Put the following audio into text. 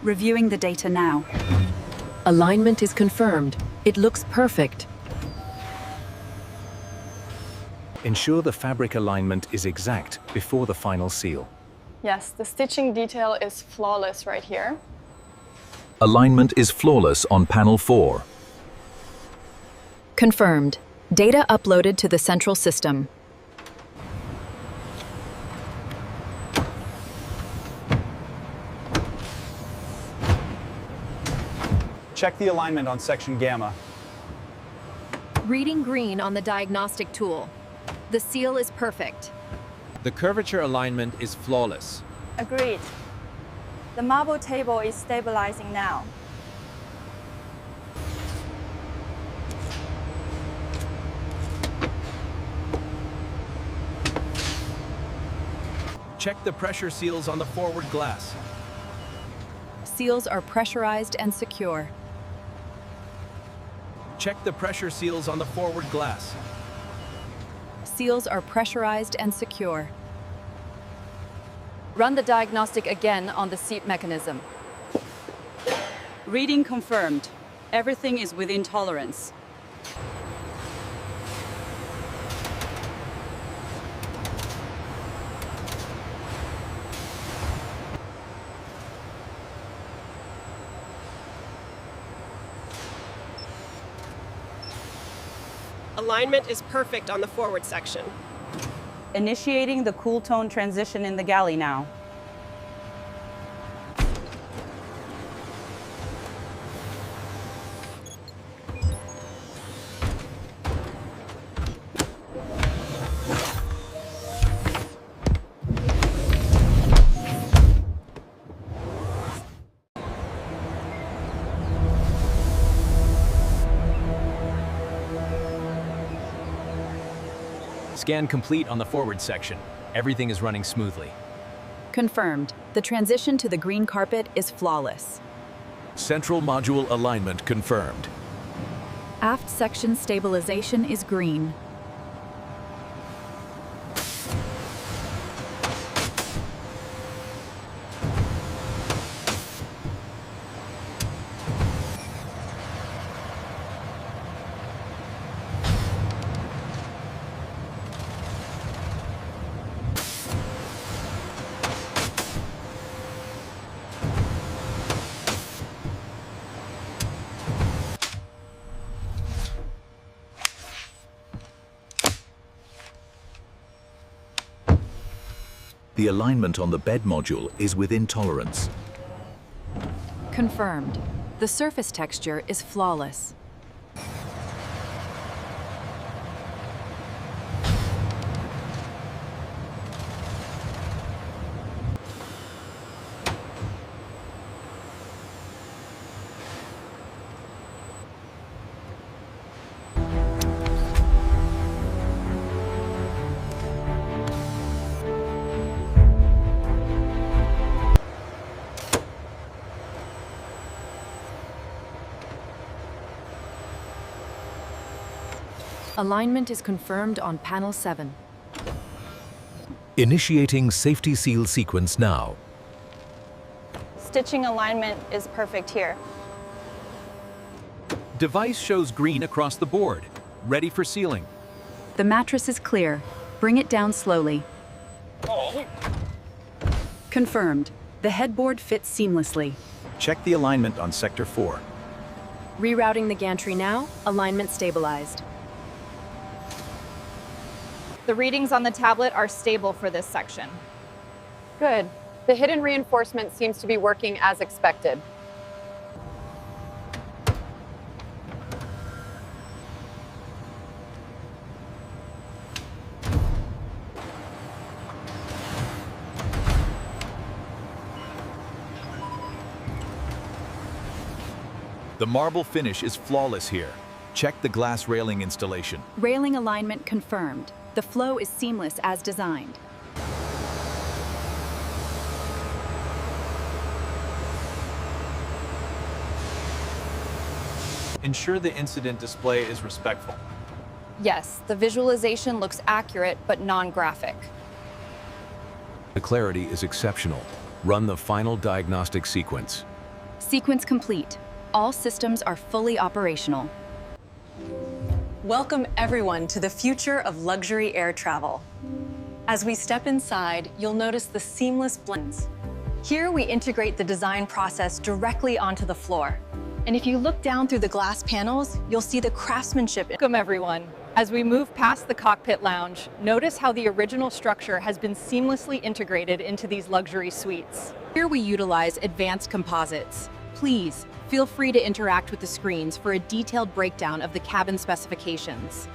Reviewing the data now. Alignment is confirmed. It looks perfect. Ensure the fabric alignment is exact before the final seal. Yes, the stitching detail is flawless right here. Alignment is flawless on panel 4. Confirmed. Data uploaded to the central system. Check the alignment on section gamma. Reading green on the diagnostic tool. The seal is perfect. The curvature alignment is flawless. Agreed. The marble table is stabilizing now. Check the pressure seals on the forward glass. Seals are pressurized and secure. Check the pressure seals on the forward glass. Seals are pressurized and secure. Run the diagnostic again on the seat mechanism. Reading confirmed. Everything is within tolerance. Alignment is perfect on the forward section. Initiating the cool tone transition in the galley now. Scan complete on the forward section. Everything is running smoothly. Confirmed. The transition to the green carpet is flawless. Central module alignment confirmed. Aft section stabilization is green. The alignment on the bed module is within tolerance. Confirmed. The surface texture is flawless. Alignment is confirmed on panel 7. Initiating safety seal sequence now. Stitching alignment is perfect here. Device shows green across the board. Ready for sealing. The mattress is clear. Bring it down slowly. Confirmed. The headboard fits seamlessly. Check the alignment on sector 4. Rerouting the gantry now. Alignment stabilized. The readings on the tablet are stable for this section. Good. The hidden reinforcement seems to be working as expected. The marble finish is flawless here. Check the glass railing installation. Railing alignment confirmed. The flow is seamless as designed. Ensure the incident display is respectful. Yes, the visualization looks accurate but non-graphic. The clarity is exceptional. Run the final diagnostic sequence. Sequence complete. All systems are fully operational. Welcome everyone to the future of luxury air travel. As we step inside, you'll notice the seamless blends. Here we integrate the design process directly onto the floor. And if you look down through the glass panels, you'll see the craftsmanship. Welcome, everyone. As we move past the cockpit lounge, notice how the original structure has been seamlessly integrated into these luxury suites. Here we utilize advanced composites. Please, feel free to interact with the screens for a detailed breakdown of the cabin specifications.